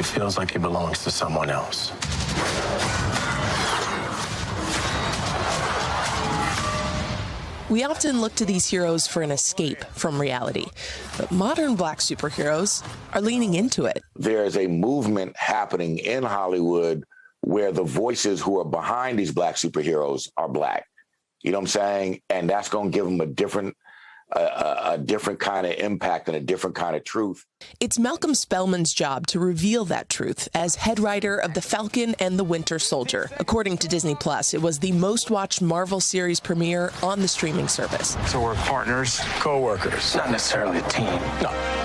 He feels like he belongs to someone else. We often look to these heroes for an escape from reality, but modern Black superheroes are leaning into it. There's a movement happening in Hollywood where the voices who are behind these Black superheroes are Black. You know what I'm saying? And that's going to give them a different kind of impact and a different kind of truth. It's Malcolm Spellman's job to reveal that truth as head writer of The Falcon and the Winter Soldier. According to Disney Plus, it was the most watched Marvel series premiere on the streaming service. So we're partners, co-workers, not necessarily a team. No.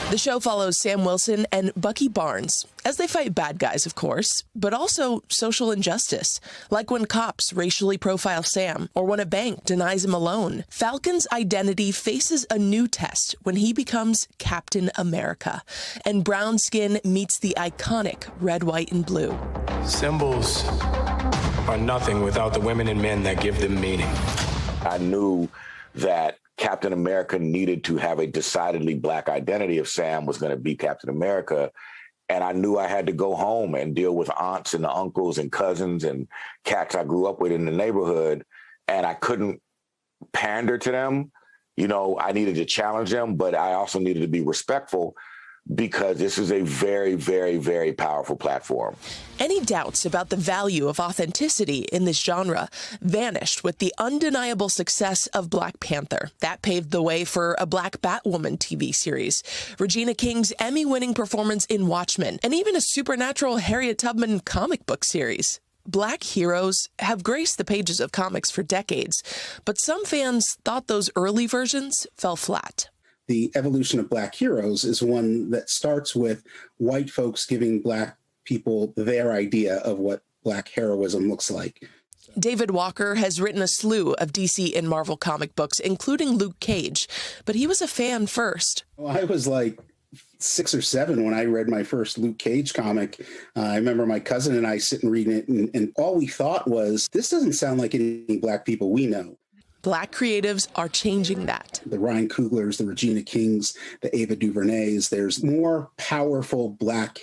The show follows Sam Wilson and Bucky Barnes as they fight bad guys, of course, but also social injustice, like when cops racially profile Sam or when a bank denies him a loan. Falcon's identity faces a new test when he becomes Captain America, and brown skin meets the iconic red, white, and blue. Symbols are nothing without the women and men that give them meaning. I knew that Captain America needed to have a decidedly Black identity if Sam was going to be Captain America. And I knew I had to go home and deal with aunts and uncles and cousins and cats I grew up with in the neighborhood. And I couldn't pander to them. You know, I needed to challenge them, but I also needed to be respectful because this is a very, very, very powerful platform. Any doubts about the value of authenticity in this genre vanished with the undeniable success of Black Panther. That paved the way for a Black Batwoman TV series, Regina King's Emmy-winning performance in Watchmen, and even a supernatural Harriet Tubman comic book series. Black heroes have graced the pages of comics for decades, but some fans thought those early versions fell flat. The evolution of Black heroes is one that starts with white folks giving Black people their idea of what Black heroism looks like. David Walker has written a slew of DC and Marvel comic books, including Luke Cage, but he was a fan first. Well, I was like 6 or 7 when I read my first Luke Cage comic. I remember my cousin and I sitting reading it, and all we thought was, this doesn't sound like any Black people we know. Black creatives are changing that. The Ryan Cooglers, the Regina Kings, the Ava DuVernays, there's more powerful Black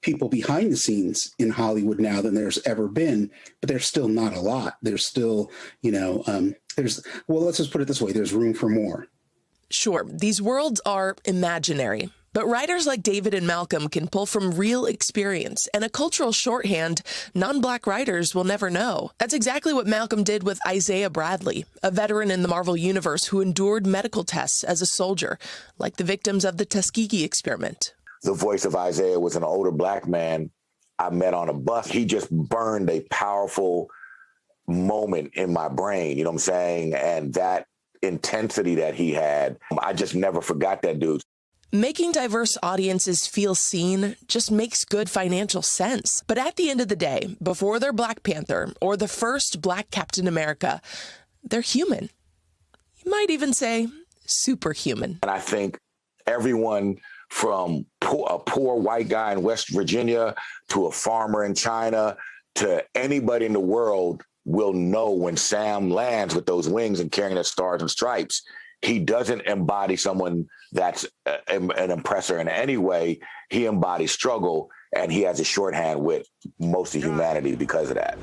people behind the scenes in Hollywood now than there's ever been, but there's still not a lot. There's still, let's just put it this way, there's room for more. Sure, these worlds are imaginary, but writers like David and Malcolm can pull from real experience and a cultural shorthand non-Black writers will never know. That's exactly what Malcolm did with Isaiah Bradley, a veteran in the Marvel Universe who endured medical tests as a soldier, like the victims of the Tuskegee experiment. The voice of Isaiah was an older Black man I met on a bus. He just burned a powerful moment in my brain, you know what I'm saying? And that intensity that he had, I just never forgot that dude. Making diverse audiences feel seen just makes good financial sense. But at the end of the day, before they're Black Panther or the first Black Captain America, they're human. You might even say superhuman. And I think everyone from a poor white guy in West Virginia to a farmer in China to anybody in the world will know when Sam lands with those wings and carrying the stars and stripes. He doesn't embody someone that's an oppressor in any way. He embodies struggle, and he has a shorthand with most of humanity because of that.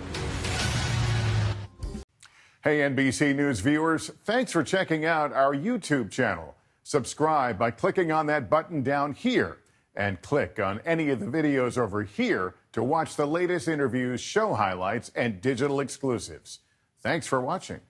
Hey, NBC News viewers, thanks for checking out our YouTube channel. Subscribe by clicking on that button down here, and click on any of the videos over here to watch the latest interviews, show highlights, and digital exclusives. Thanks for watching.